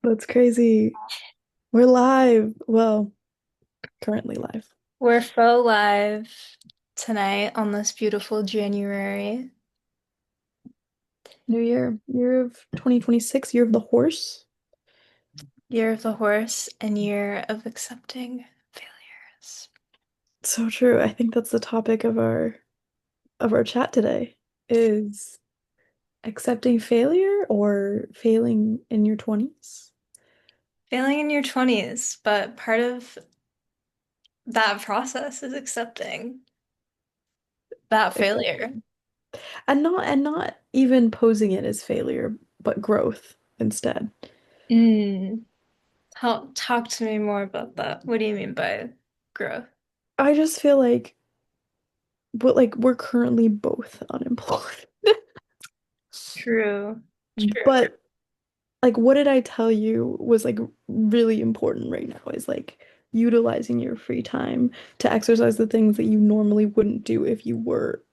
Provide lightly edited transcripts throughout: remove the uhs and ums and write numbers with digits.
That's crazy. We're live. Well, currently live. We're faux live tonight on this beautiful January. New year of 2026, year of the horse. Year of the horse and year of accepting failures. So true. I think that's the topic of our chat today is accepting failure or failing in your 20s. Failing in your 20's, but part of that process is accepting that failure. Exactly. And not even posing it as failure, but growth instead. Mm. Talk to me more about that. What do you mean by growth? I just feel like we're currently both unemployed. True. True. But like what did I tell you was like really important right now is like utilizing your free time to exercise the things that you normally wouldn't do if you were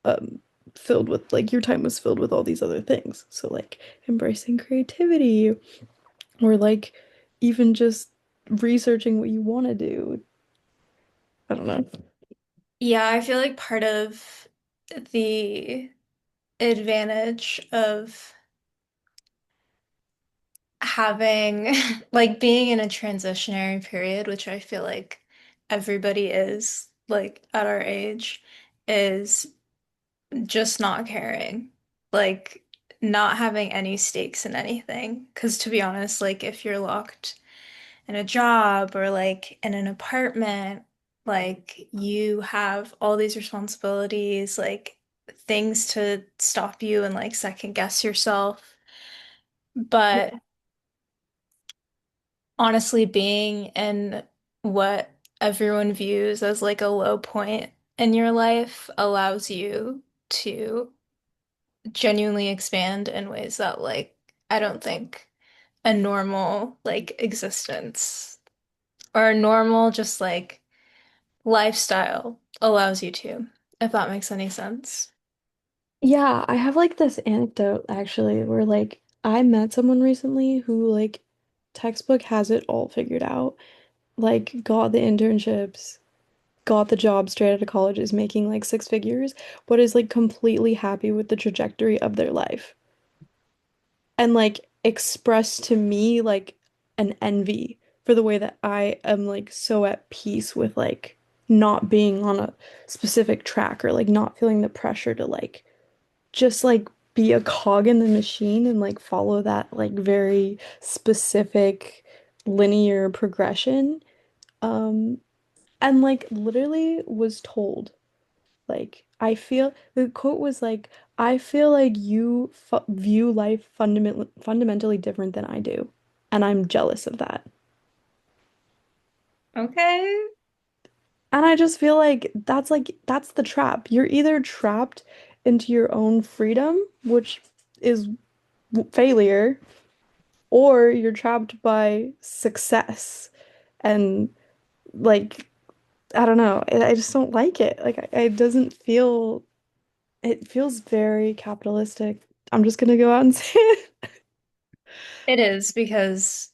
um filled with like your time was filled with all these other things. So like embracing creativity or like even just researching what you want to do. I don't know. Yeah, I feel like part of the advantage of having like being in a transitionary period, which I feel like everybody is like at our age, is just not caring. Like not having any stakes in anything. Because to be honest, like if you're locked in a job or like in an apartment, like you have all these responsibilities, like things to stop you and like second guess yourself. But honestly, being in what everyone views as like a low point in your life allows you to genuinely expand in ways that like I don't think a normal like existence or a normal just like lifestyle allows you to, if that makes any sense. Yeah, I have like this anecdote actually where like I met someone recently who like textbook has it all figured out. Like got the internships, got the job straight out of college, is making like six figures, but is like completely happy with the trajectory of their life. And like expressed to me like an envy for the way that I am like so at peace with like not being on a specific track or like not feeling the pressure to like just like be a cog in the machine and like follow that like very specific linear progression. Um, and like literally was told like I feel the quote was like I feel like you fu view life fundamentally different than I do, and I'm jealous of that. Okay. And I just feel like that's the trap. You're either trapped into your own freedom, which is failure, or you're trapped by success. And like I don't know, I just don't like it. Like it doesn't feel it feels very capitalistic. I'm just gonna go out and say it. It is because,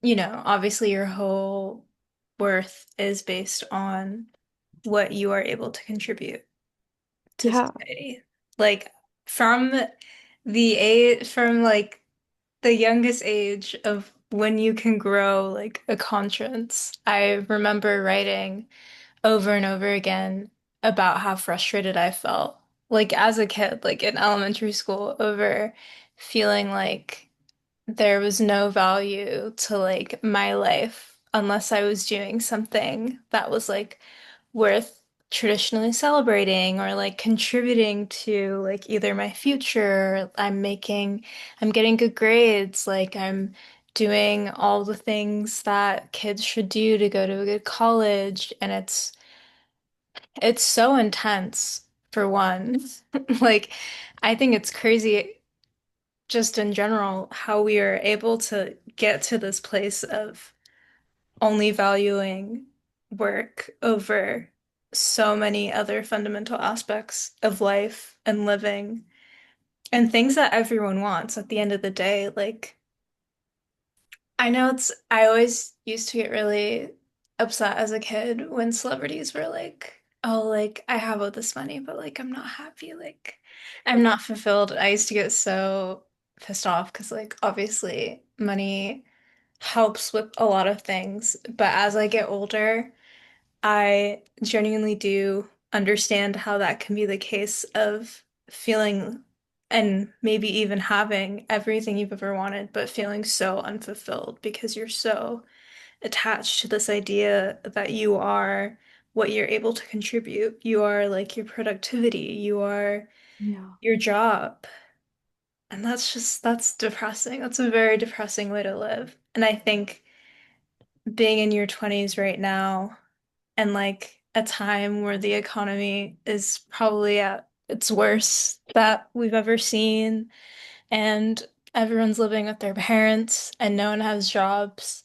obviously your whole worth is based on what you are able to contribute to Yeah. society. Like from from like the youngest age of when you can grow like a conscience. I remember writing over and over again about how frustrated I felt, like as a kid, like in elementary school, over feeling like there was no value to like my life unless I was doing something that was like worth traditionally celebrating or like contributing to like either my future, I'm getting good grades, like I'm doing all the things that kids should do to go to a good college, and it's so intense for one. Like I think it's crazy just in general how we are able to get to this place of only valuing work over so many other fundamental aspects of life and living and things that everyone wants at the end of the day. Like, I know I always used to get really upset as a kid when celebrities were like, oh, like, I have all this money, but like, I'm not happy. Like, I'm not fulfilled. I used to get so pissed off because, like, obviously, money helps with a lot of things. But as I get older, I genuinely do understand how that can be the case of feeling and maybe even having everything you've ever wanted, but feeling so unfulfilled because you're so attached to this idea that you are what you're able to contribute. You are like your productivity, you are Yeah. your job. And that's depressing. That's a very depressing way to live. And I think being in your 20's right now, and like a time where the economy is probably at its worst that we've ever seen, and everyone's living with their parents and no one has jobs.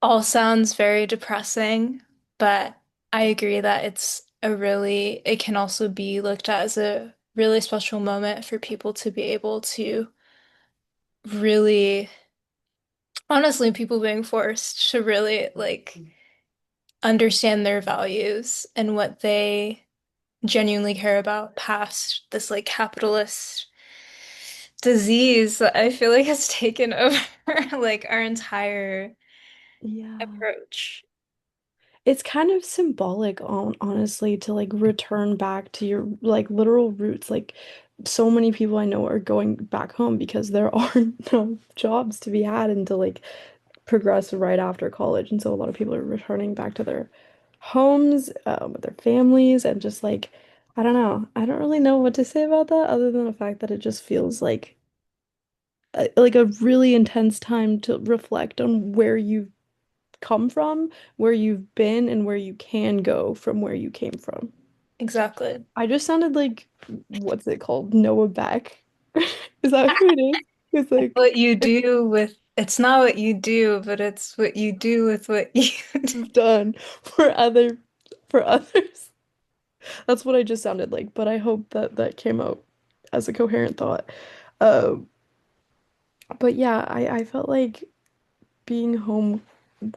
All sounds very depressing, but I agree that it can also be looked at as a really special moment for people to be able to really, honestly, people being forced to really like understand their values and what they genuinely care about past this like capitalist disease that I feel like has taken over like our entire Yeah. approach. It's kind of symbolic, honestly, to like return back to your like literal roots. Like so many people I know are going back home because there are no jobs to be had and to like progress right after college. And so a lot of people are returning back to their homes, with their families and just like, I don't know. I don't really know what to say about that other than the fact that it just feels like a really intense time to reflect on where you've come from, where you've been, and where you can go from where you came from. Exactly. I just sounded like, what's it called? Noah Beck. Is that who it is? It's like What you do with it's not what you do, but it's what you do with what you do. you've done for others. That's what I just sounded like, but I hope that that came out as a coherent thought. Um, but yeah, I felt like being home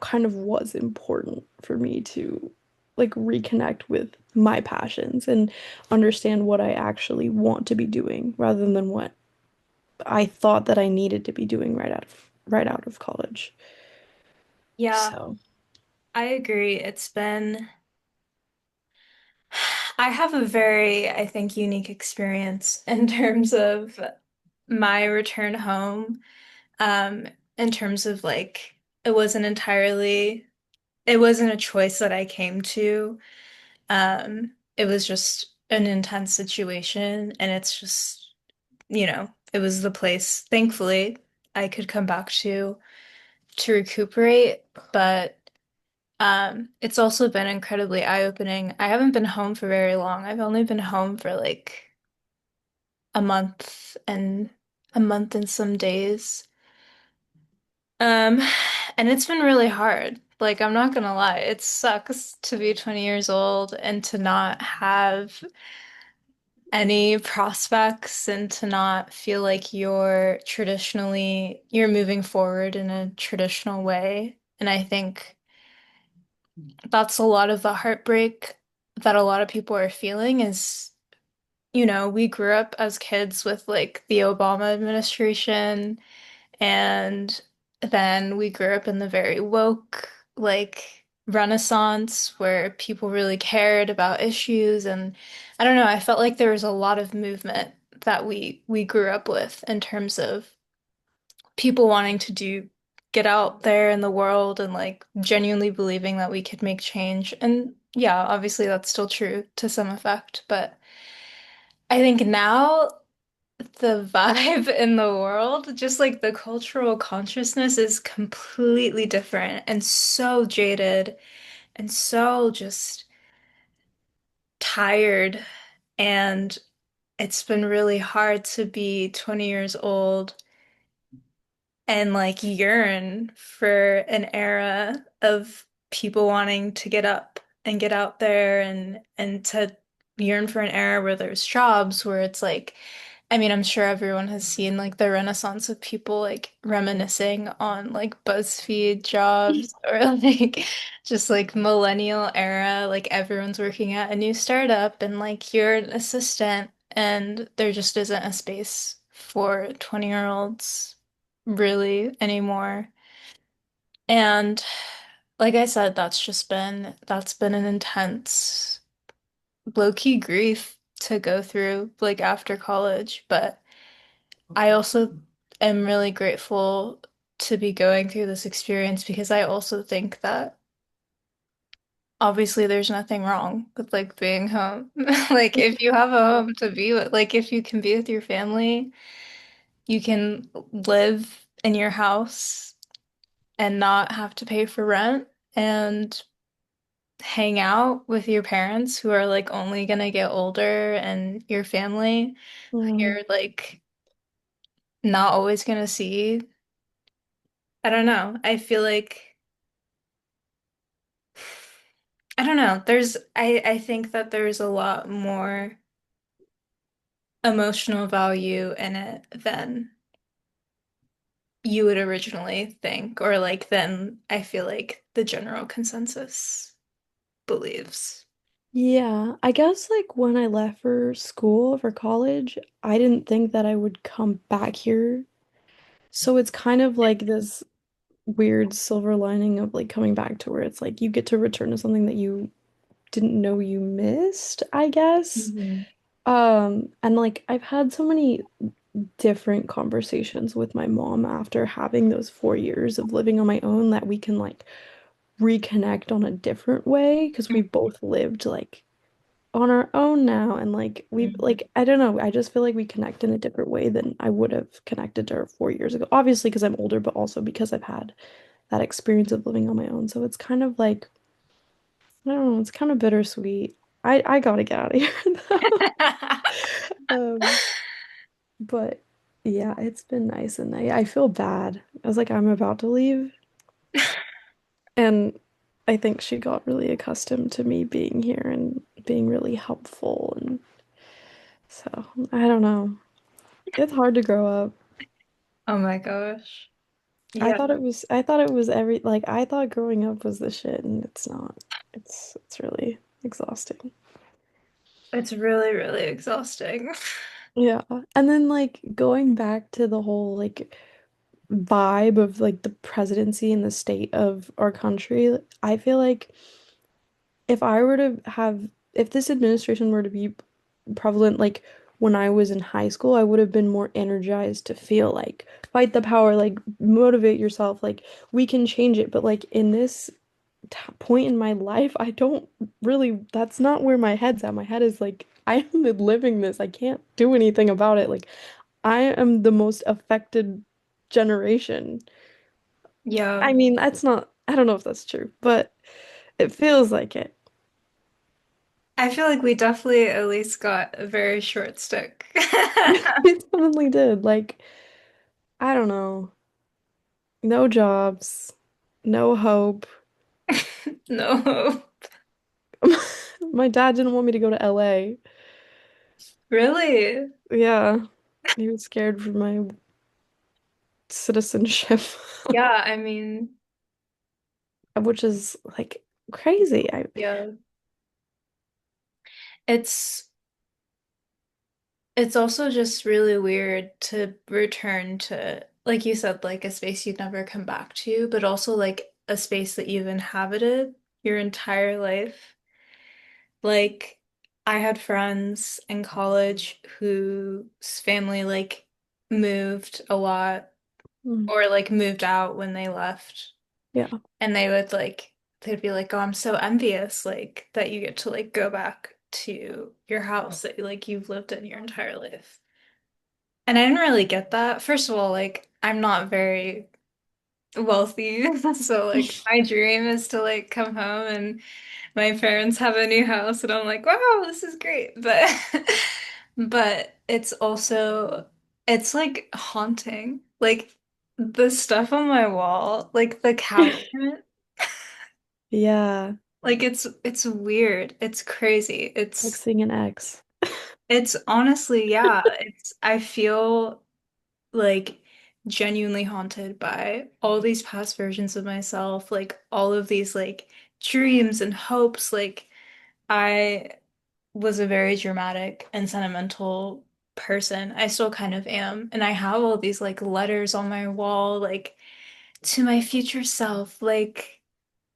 kind of was important for me to like reconnect with my passions and understand what I actually want to be doing rather than what I thought that I needed to be doing right out of college. Yeah, So, I agree. I have a very, I think, unique experience in terms of my return home. Um, in terms of like, it wasn't a choice that I came to. It was just an intense situation, and it's just, it was the place, thankfully, I could come back to recuperate, but it's also been incredibly eye-opening. I haven't been home for very long. I've only been home for like a month and a month and some days. Um, and it's been really hard. Like, I'm not gonna lie, it sucks to be 20 years old and to not have any prospects and to not feel like you're moving forward in a traditional way. And I think that's a lot of the heartbreak that a lot of people are feeling is, we grew up as kids with like the Obama administration. And then we grew up in the very woke, like, Renaissance where people really cared about issues. And I don't know, I felt like there was a lot of movement that we grew up with in terms of people wanting to get out there in the world and like genuinely believing that we could make change. And yeah, obviously that's still true to some effect, but I think now the vibe in the world, just like the cultural consciousness is completely different and so jaded and so just tired. And it's been really hard to be 20 years old and like yearn for an era of people wanting to get up and get out there and to yearn for an era where there's jobs, where it's like I mean, I'm sure everyone has seen like the renaissance of people like reminiscing on like BuzzFeed jobs or like just like millennial era, like everyone's working at a new startup and like you're an assistant and there just isn't a space for 20-year-olds really anymore. And like I said, that's been an intense low-key grief to go through like after college, but I also am really grateful to be going through this experience because I also think that obviously there's nothing wrong with like being home. Like if you have a home to be with, like if you can be with your family, you can live in your house and not have to pay for rent and hang out with your parents who are like only gonna get older and your family who Mm. you're like not always gonna see. I don't know. I feel like I don't know. I think that there's a lot more emotional value in it than you would originally think, or like than I feel like the general consensus believes. Yeah, I guess like when I left for school for college, I didn't think that I would come back here. So it's kind of like this weird silver lining of like coming back to where it's like you get to return to something that you didn't know you missed, I guess. Mhm. And like I've had so many different conversations with my mom after having those 4 years of living on my own that we can like reconnect on a different way because we've both lived like on our own now and like we've Mhm. like I don't know, I just feel like we connect in a different way than I would have connected to her 4 years ago. Obviously because I'm older, but also because I've had that experience of living on my own. So it's kind of like I don't know, it's kind of bittersweet. I gotta get out of here though. Um, but yeah, it's been nice and I feel bad. I was like, I'm about to leave, and I think she got really accustomed to me being here and being really helpful, and so I don't know. It's hard to grow up. Oh my gosh. I Yeah, thought it was every like I thought growing up was the shit, and it's not. It's really exhausting. it's really, really exhausting. Yeah. And then like going back to the whole like vibe of like the presidency and the state of our country, I feel like if I were to have, if this administration were to be prevalent, like when I was in high school, I would have been more energized to feel like fight the power, like motivate yourself, like we can change it. But like in this t point in my life, I don't really, that's not where my head's at. My head is like, I am living this. I can't do anything about it. Like, I am the most affected generation. Yeah, I mean, that's not, I don't know if that's true, but it feels like it. I feel like we definitely at least got a very short stick. It totally did. Like, I don't know. No jobs, no hope. No. My dad didn't want me to go to LA. Really? Yeah, he was scared for my citizenship, Yeah, I mean, which is like crazy. I yeah. It's it's also just really weird to return to, like you said, like a space you'd never come back to, but also like a space that you've inhabited your entire life. Like I had friends in college whose family like moved a lot Mm, or like moved out when they left. yeah. And they'd be like, "Oh, I'm so envious like that you get to like go back to your house that like you've lived in your entire life." And I didn't really get that. First of all, like I'm not very wealthy. So like my dream is to like come home and my parents have a new house and I'm like, "Wow, this is great." But but it's like haunting. Like the stuff on my wall, like the cow print. Yeah, Like it's weird. It's crazy. like seeing an ex. It's honestly, yeah, I feel like genuinely haunted by all these past versions of myself, like all of these like dreams and hopes. Like I was a very dramatic and sentimental person. I still kind of am. And I have all these like letters on my wall, like to my future self, like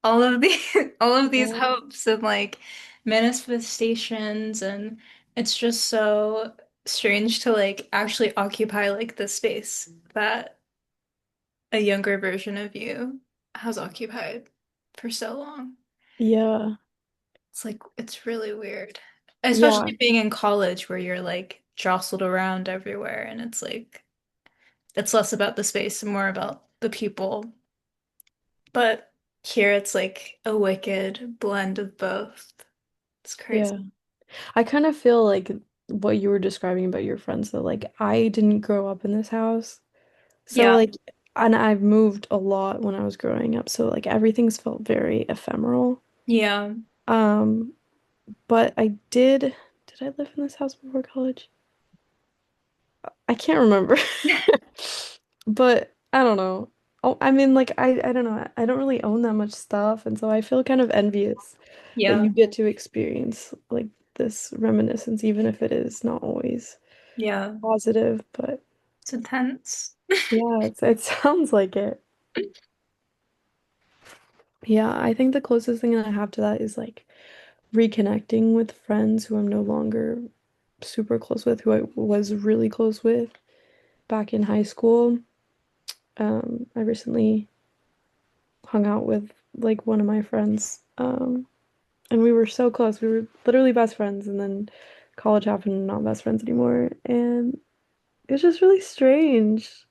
all of the all of these Yeah. hopes and like manifestations, and it's just so strange to like actually occupy like the space that a younger version of you has occupied for so long. Yeah. It's like it's really weird. Yeah. Especially being in college where you're like jostled around everywhere and it's like it's less about the space and more about the people. But here it's like a wicked blend of both. It's crazy. Yeah. I kind of feel like what you were describing about your friends, though, like I didn't grow up in this house. So Yeah. like and I've moved a lot when I was growing up, so like everything's felt very ephemeral. Yeah. Um, but did I live in this house before college? I can't remember. But I don't know. Oh, I mean like I don't know. I don't really own that much stuff, and so I feel kind of envious that Yeah. you get to experience like this reminiscence, even if it is not always Yeah. positive, but It's intense. yeah, it sounds like it. Yeah, I think the closest thing I have to that is like reconnecting with friends who I'm no longer super close with, who I was really close with back in high school. I recently hung out with like one of my friends, and we were so close. We were literally best friends, and then college happened, and not best friends anymore, and it's just really strange.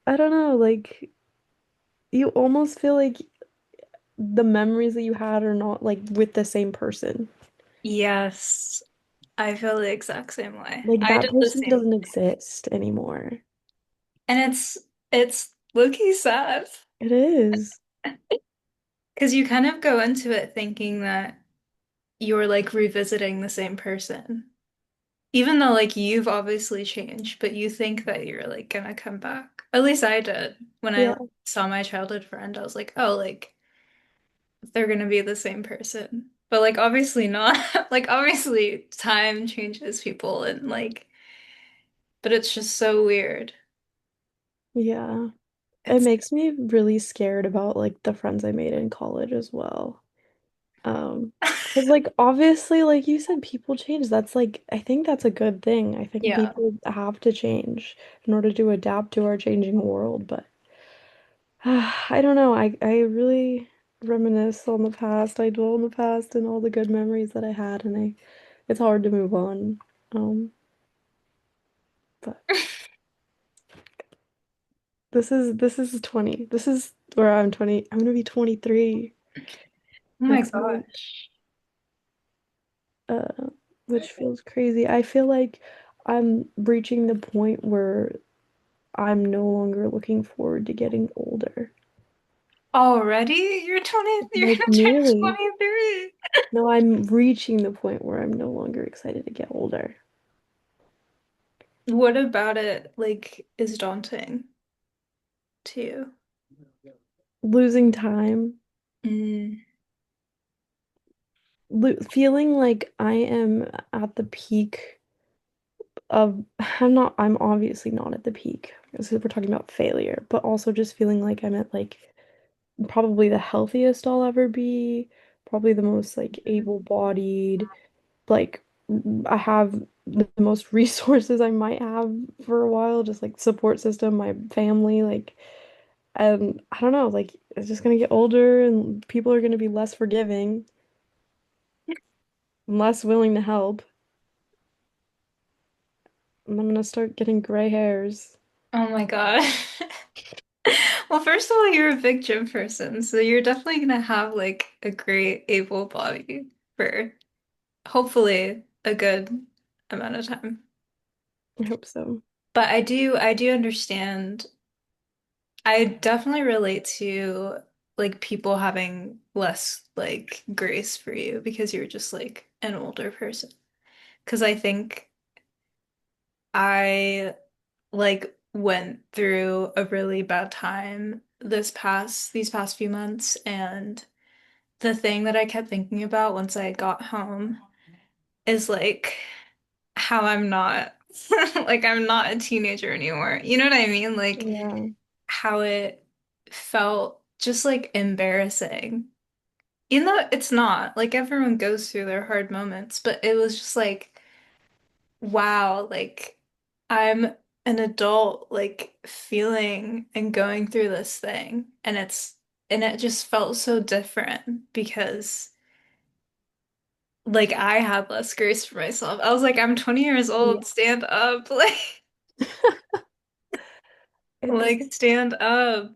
I don't know, like you almost feel like the memories that you had are not like with the same person. Yes. I feel the exact same way. Like I that did the person same doesn't thing. exist anymore. And it's low-key sad. It is. Because you kind of go into it thinking that you're like revisiting the same person. Even though like you've obviously changed, but you think that you're like gonna come back. At least I did. When I Yeah. like, saw my childhood friend, I was like, oh, like they're gonna be the same person. But like obviously not. Like obviously time changes people and like, but it's just so weird. Yeah. It It's makes me really scared about like the friends I made in college as well. Because like obviously, like you said, people change. That's like I think that's a good thing. I think yeah. people have to change in order to adapt to our changing world. But I don't know. I really reminisce on the past. I dwell on the past and all the good memories that I had, and I it's hard to move on. Um, but this is 20. This is where I'm 20. I'm gonna be 23 Oh my next month. gosh. uh, which feels crazy. I feel like I'm reaching the point where I'm no longer looking forward to getting older. Already? You're 20, you're Like gonna turn nearly. 23. No, I'm reaching the point where I'm no longer excited to get older. What about it like is daunting to you? Losing time, Mm. feeling like I am at the peak of, I'm obviously not at the peak because we're talking about failure, but also just feeling like I'm at like probably the healthiest I'll ever be, probably the most like able-bodied, like I have the most resources I might have for a while, just like support system, my family, like I don't know, like it's just gonna get older and people are gonna be less forgiving, and less willing to help, and I'm gonna start getting gray hairs. Oh my God. Well, first of all, you're a big gym person, so you're definitely gonna have like a great able body for hopefully a good amount of time. I hope so. But I do understand. I definitely relate to like people having less like grace for you because you're just like an older person. because I think I like went through a really bad time these past few months, and the thing that I kept thinking about once I got home is like how I'm not like I'm not a teenager anymore. You know what I mean? Like Yeah. how it felt just like embarrassing. Even though it's not, like everyone goes through their hard moments, but it was just like, wow, like I'm an adult, like feeling and going through this thing. And it just felt so different because like I had less grace for myself. I was like, I'm 20 years Yeah. old, stand up, It's like stand up.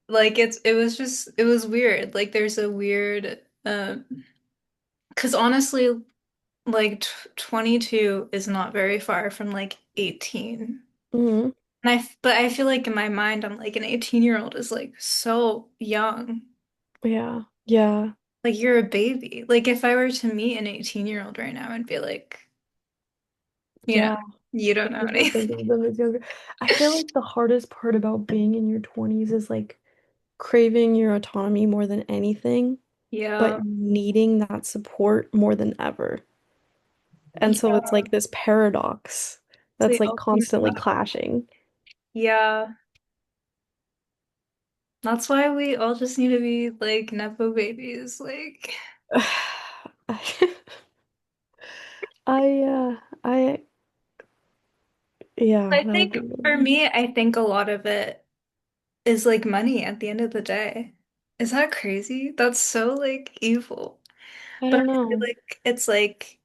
Like it was just it was weird. Like there's a weird 'cause honestly like t 22 is not very far from like 18. mhm. But I feel like in my mind I'm like an 18-year-old is like so young. Yeah. Yeah. Like you're a baby. Like if I were to meet an 18-year-old right now, I'd be like, you know, Yeah. you don't know You don't think anything. of them as younger. I feel like the hardest part about being in your 20s is like craving your autonomy more than anything, but Yeah. needing that support more than ever. And so it's Yeah. like this paradox So that's the like ultimate constantly battle. clashing. Yeah. That's why we all just need to be like Nepo babies. Like I yeah, I that would think be really for nice. me, I think a lot of it is like money at the end of the day. Is that crazy? That's so like evil. I But don't I feel know. like it's like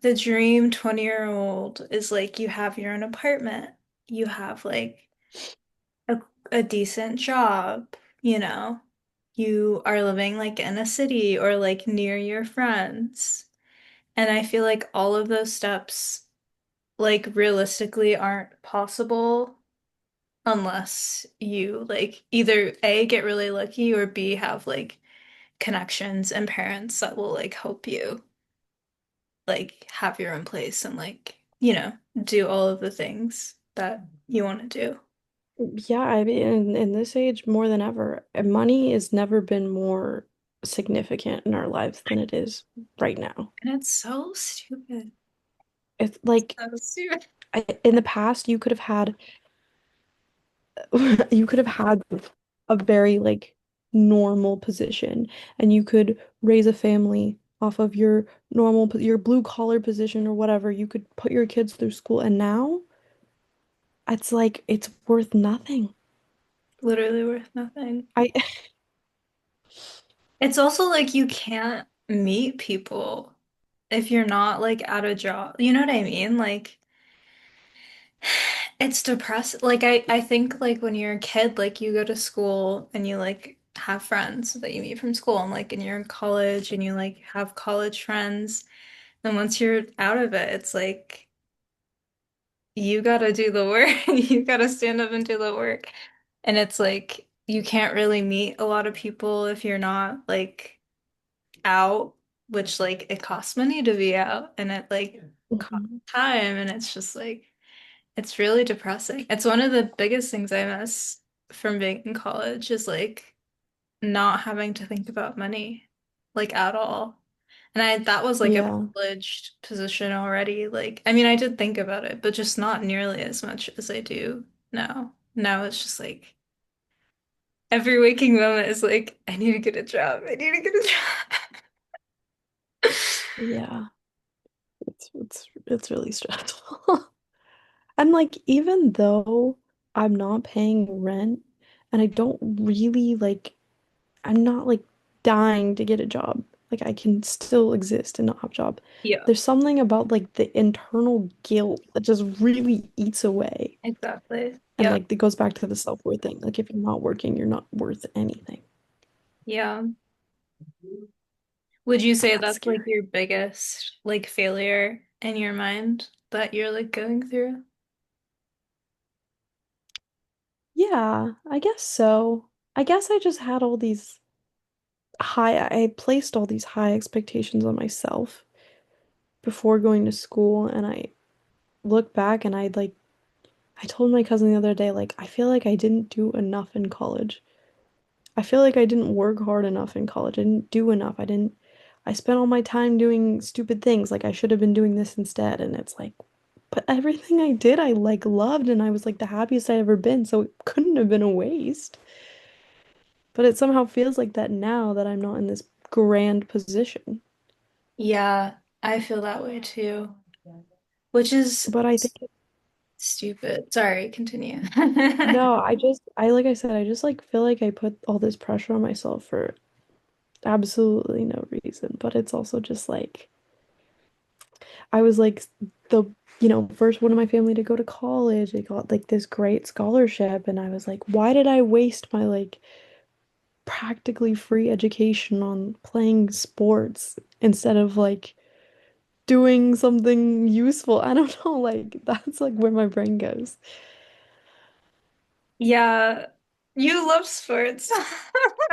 the dream 20-year-old is like you have your own apartment. You have like a, a decent job, you know. You are living like in a city or like near your friends. And I feel like all of those steps like realistically aren't possible unless you like either A, get really lucky or B, have like connections and parents that will like help you like have your own place and like, you know, do all of the things that you want to do. Yeah, I mean, in this age, more than ever, money has never been more significant in our lives than it is right now. And it's so stupid. It's like So stupid. in the past, you could have had you could have had a very like normal position, and you could raise a family off of your your blue collar position or whatever. You could put your kids through school, and now it's like it's worth nothing. Literally worth nothing. I It's also like you can't meet people if you're not like at a job. You know what I mean? Like it's depressing. Like I think like when you're a kid, like you go to school and you like have friends that you meet from school and like and you're in college and you like have college friends. And once you're out of it, it's like you gotta do the work. You gotta stand up and do the work. And it's like you can't really meet a lot of people if you're not like out, which like it costs money to be out and it like costs Mhm. time and it's just like it's really depressing. It's one of the biggest things I miss from being in college is like not having to think about money like at all. And I that was like a Yeah. privileged position already. Like I mean I did think about it, but just not nearly as much as I do now. Now it's just like every waking moment is like I need to get a job. I need to get a job. Yeah. It's really stressful. And like even though I'm not paying rent and I don't really like I'm not like dying to get a job. Like I can still exist and not have a job. Yeah, There's something about like the internal guilt that just really eats away. exactly. And Yeah. like it goes back to the self-worth thing. Like if you're not working, you're not worth anything. Yeah. Would you say That's that's like scary. your biggest like failure in your mind that you're like going through? Yeah, I guess so. I guess I just had all these I placed all these high expectations on myself. before going to school, and I look back and I told my cousin the other day, like, I feel like I didn't do enough in college. I feel like I didn't work hard enough in college. I didn't do enough. I spent all my time doing stupid things. Like, I should have been doing this instead. And it's like, but everything I did, I like loved, and I was like the happiest I ever been. So it couldn't have been a waste. But it somehow feels like that now that I'm not in this grand position. Yeah, I feel that way too, which is But I think, stupid. Sorry, continue. no, like I said, I just like feel like I put all this pressure on myself for absolutely no reason. But it's also just like, I was like the, first one in my family to go to college. I got like this great scholarship, and I was like, why did I waste my like practically free education on playing sports instead of like doing something useful? I don't know, like that's like where my brain goes. Yeah, you love sports.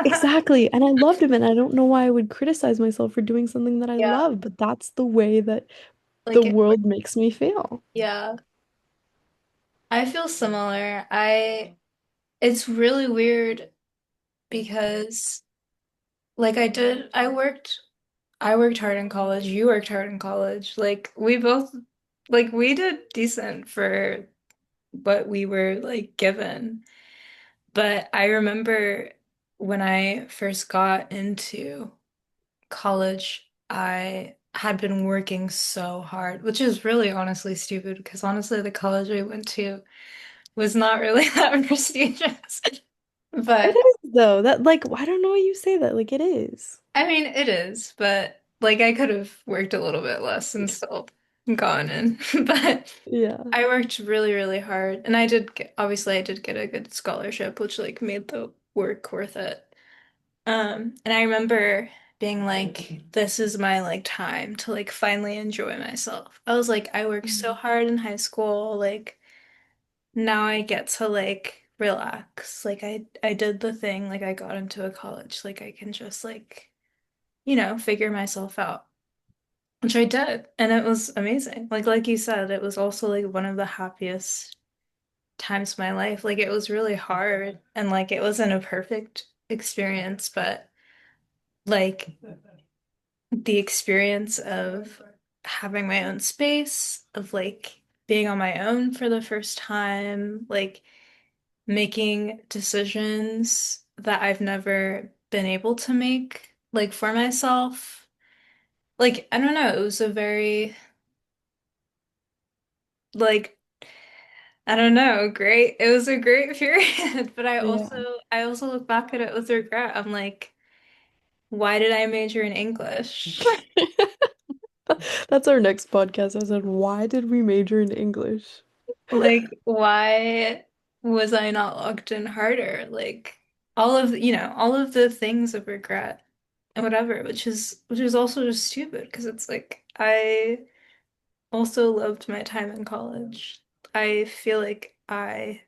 Exactly. And I loved him, and I don't know why I would criticize myself for doing something that I Yeah, love, but that's the way that the like it, world makes me feel. yeah. I feel similar. It's really weird because like I worked hard in college, you worked hard in college. We did decent for what we were like given. But I remember when I first got into college, I had been working so hard, which is really honestly stupid because honestly, the college I went to was not really that prestigious. It But is though. That like I don't know why you say that. Like it is. I mean, it is, but like I could have worked a little bit less and still gone in. But Yeah. I worked really, really hard, and obviously I did get a good scholarship, which like made the work worth it. And I remember being like, this is my like time to like finally enjoy myself. I was like, I worked so hard in high school, like now I get to like relax. Like I did the thing, like I got into a college, like I can just like, figure myself out. Which I did, and it was amazing. Like you said, it was also like one of the happiest times of my life. Like it was really hard and like it wasn't a perfect experience, but like the experience of having my own space, of like being on my own for the first time, like making decisions that I've never been able to make, like for myself. Like, I don't know, it was a very, like, I don't know, great. It was a great period, but Yeah. I also look back at it with regret. I'm like, why did I major in English? That's our next podcast. I said, why did we major in English? Like, why was I not locked in harder? Like all of the things of regret and whatever, which is also just stupid because it's like I also loved my time in college. I feel like I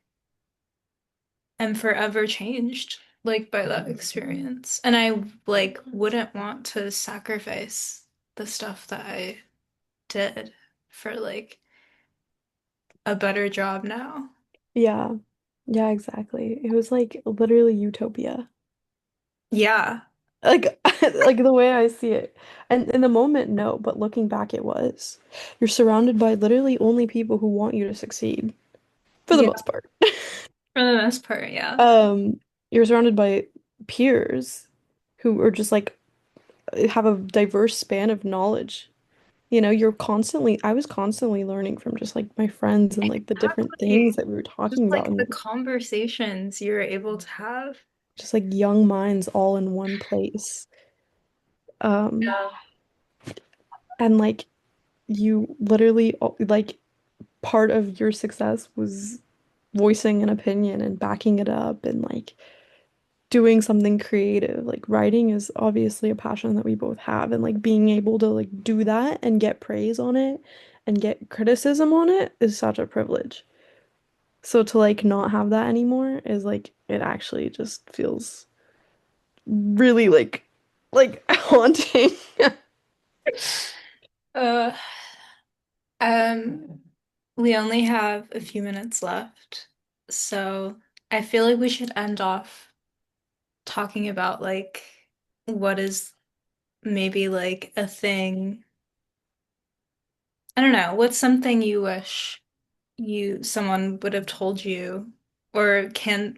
am forever changed like by that experience. And I like wouldn't want to sacrifice the stuff that I did for like a better job now. Yeah. Yeah, exactly. It was like literally utopia. Yeah. Like like the way I see it. And in the moment, no, but looking back, it was. You're surrounded by literally only people who want you to succeed, for the Yeah, most part. for the most part, yeah. Um, you're surrounded by peers who are just like have a diverse span of knowledge. I was constantly learning from just like my friends and like the different things Exactly. that we were Just talking about, like the and conversations you're able to have. just like young minds all in one place. Um, Yeah. and like you literally like part of your success was voicing an opinion and backing it up and like doing something creative. Like writing is obviously a passion that we both have, and like being able to like do that and get praise on it and get criticism on it is such a privilege. So to like not have that anymore is like it actually just feels really like haunting. Uh, um, we only have a few minutes left, so I feel like we should end off talking about like what is maybe like a thing. I don't know, what's something you wish someone would have told you or can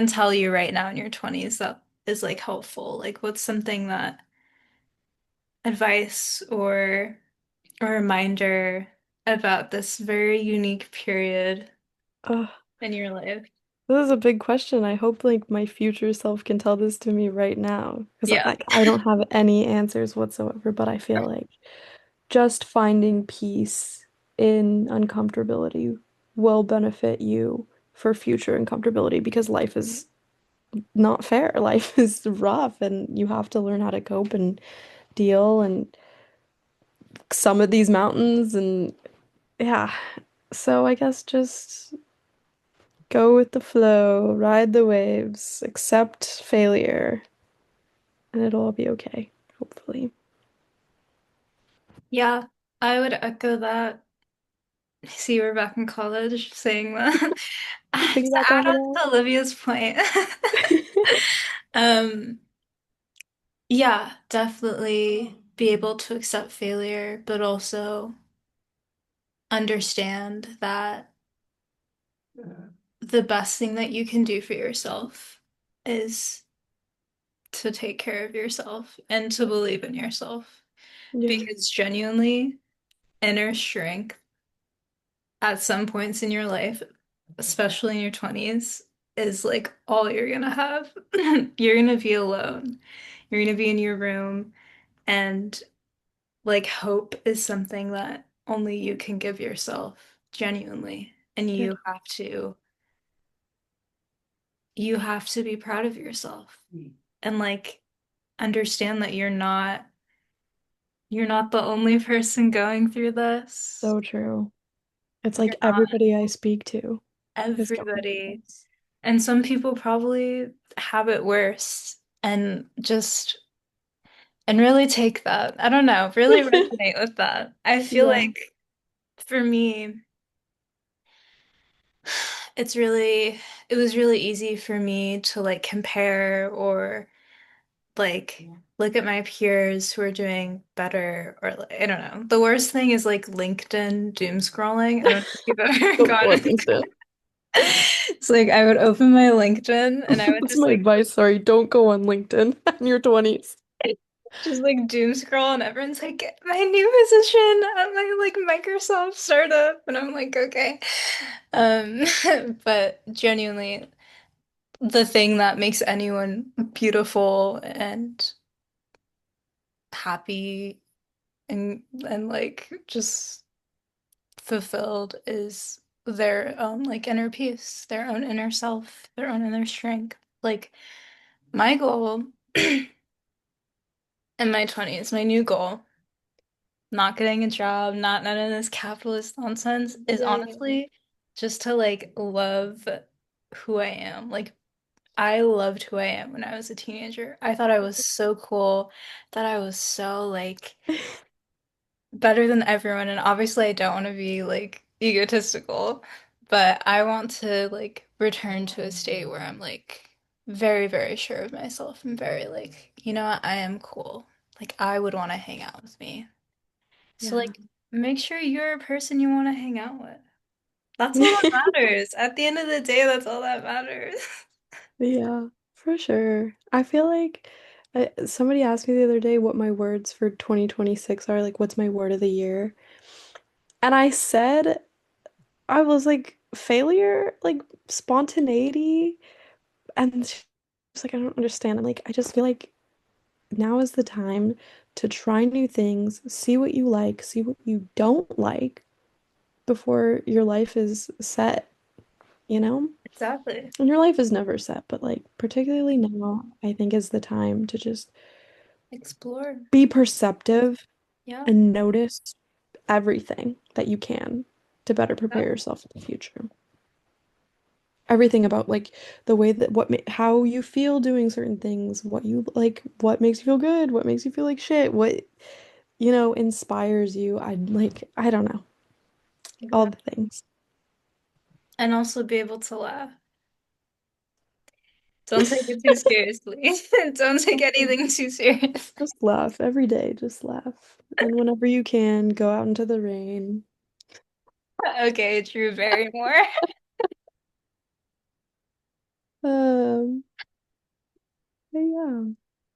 tell you right now in your 20s that is like helpful? Like what's something that advice or a reminder about this very unique period Uh, in your life? this is a big question. I hope like my future self can tell this to me right now because Yeah. I don't have any answers whatsoever, but I feel like just finding peace in uncomfortability will benefit you for future uncomfortability because life is not fair. Life is rough and you have to learn how to cope and deal and summit these mountains and yeah. So I guess just go with the flow, ride the waves, accept failure, and it'll all be okay, hopefully. Yeah, I would echo that. See, we're back in college saying that. To Piggyback add off of on that. to Olivia's point, um, yeah, definitely be able to accept failure, but also understand that the best thing that you can do for yourself is to take care of yourself and to believe in yourself. Yeah, Because genuinely, inner strength at some points in your life, especially in your 20s, is like all you're gonna have. You're gonna be alone. You're gonna be in your room, and like hope is something that only you can give yourself genuinely. And yeah, you have to be proud of yourself and like understand that you're not the only person going through this. so true. It's You're like not everybody I speak to is going through everybody. this. And some people probably have it worse and just and really take that. I don't know, really resonate with that. I feel Yeah, like for me, it was really easy for me to like compare or like look at my peers who are doing better or like, I don't know. The worst thing is like LinkedIn doom scrolling. I don't know if you've ever don't go on gotten LinkedIn. it's like I would open my LinkedIn and I would That's my advice. Sorry, don't go on LinkedIn in your 20s. just like doom scroll and everyone's like, my new position at my like Microsoft startup. And I'm like, okay. Um, but genuinely, the thing that makes anyone beautiful and happy and like just fulfilled is their own like inner peace, their own inner self, their own inner strength. Like my goal in my 20s, my new goal, not getting a job, not none of this capitalist nonsense, is Yeah, honestly just to like love who I am. Like I loved who I am when I was a teenager. I thought I was so cool, that I was so like yeah. better than everyone. And obviously I don't want to be like egotistical, but I want to like return to a state where I'm like very, very sure of myself and very like, you know what, I am cool. Like I would want to hang out with me. So Yeah. like make sure you're a person you want to hang out with. That's all that matters. At the end of the day, that's all that matters. Yeah, for sure. I feel like somebody asked me the other day what my words for 2026 are, like what's my word of the year? And I said, I was like, failure, like spontaneity. And she was like, I don't understand. I'm like, I just feel like now is the time to try new things, see what you like, see what you don't like before your life is set, you know? Exactly. And your life is never set, but like particularly now, I think is the time to just Explore. be perceptive Yeah. and notice everything that you can to better prepare Exactly. yourself for the future. Everything about like the way that how you feel doing certain things, what you like, what makes you feel good, what makes you feel like shit, what inspires you. I'd like, I don't know, all the Exactly. things. And also be able to laugh. Don't take it too seriously. Don't take anything too serious. Just laugh every day, just laugh. And whenever you can, go out into the rain. Okay, Drew Barrymore. Um, but yeah,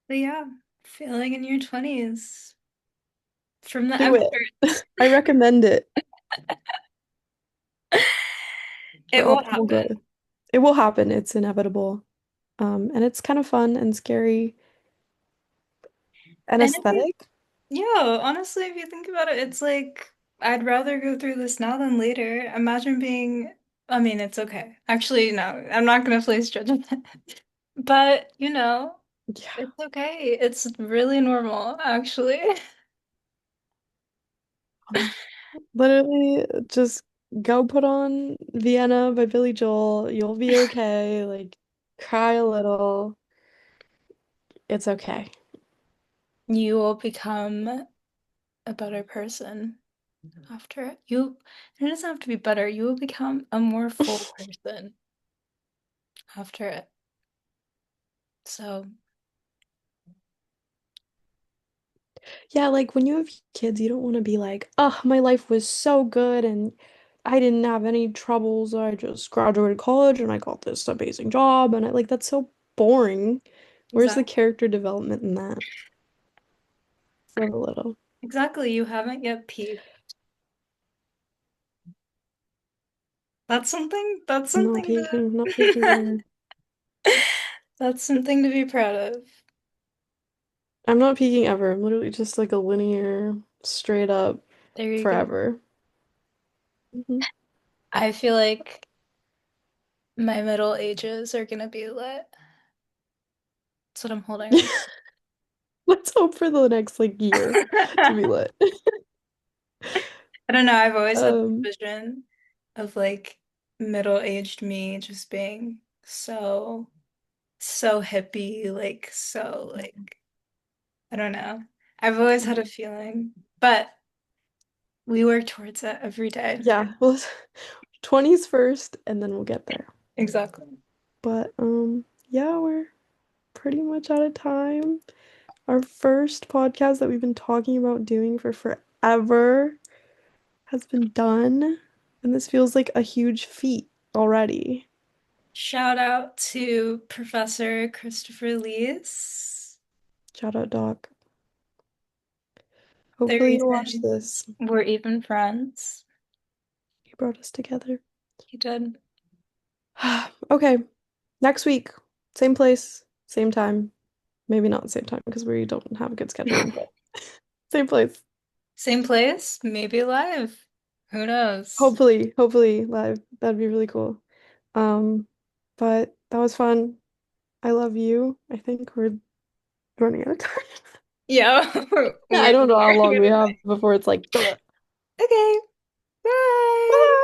But yeah, feeling in your 20s from the do it. experts. I recommend it for It will optimal happen. growth. It will happen. It's inevitable. And it's kind of fun and scary and And if you, aesthetic. yeah, honestly, if you think about it, it's like I'd rather go through this now than later. Imagine being, I mean, it's okay. Actually, no, I'm not gonna place judgment. But, Yeah. it's okay. It's really normal, actually. Um, Literally, just go put on Vienna by Billy Joel. You'll be okay. Like, cry a little. It's okay. You will become a better person after it. It doesn't have to be better. You will become a more full person after it. So, Yeah, like when you have kids, you don't want to be like, oh, my life was so good and I didn't have any troubles. I just graduated college and I got this amazing job. And I like that's so boring. Where's the exactly. character development in that? So little. Exactly. You haven't yet peaked. That's I'm not something peeking, I'm not peeking to ever. that's something to be proud of. I'm not peeking ever. I'm literally just like a linear, straight up There you go. forever. Mhm. I feel like my middle ages are gonna be lit. That's what I'm holding on. Let's hope for the next like year to be lit. I don't know, I've always had Um, this vision of like middle-aged me just being so hippie, like so like I don't know. I've always had a feeling, but we work towards it every day. yeah, well, 20's first and then we'll get there. Exactly. But yeah, we're pretty much out of time. Our first podcast that we've been talking about doing for forever has been done, and this feels like a huge feat already. Shout out to Professor Christopher Lees, Shout out, Doc. the Hopefully you'll watch reason this. we're even friends. He brought us together. He did. Okay, next week, same place, same time. Maybe not the same time because we don't have a good schedule, but same place. Same place, maybe live. Who knows? Hopefully live. That'd be really cool. Um, but that was fun. I love you. I think we're running out of time. Yeah, I we're don't know how long we gonna have before it's like, Okay, bye. bye.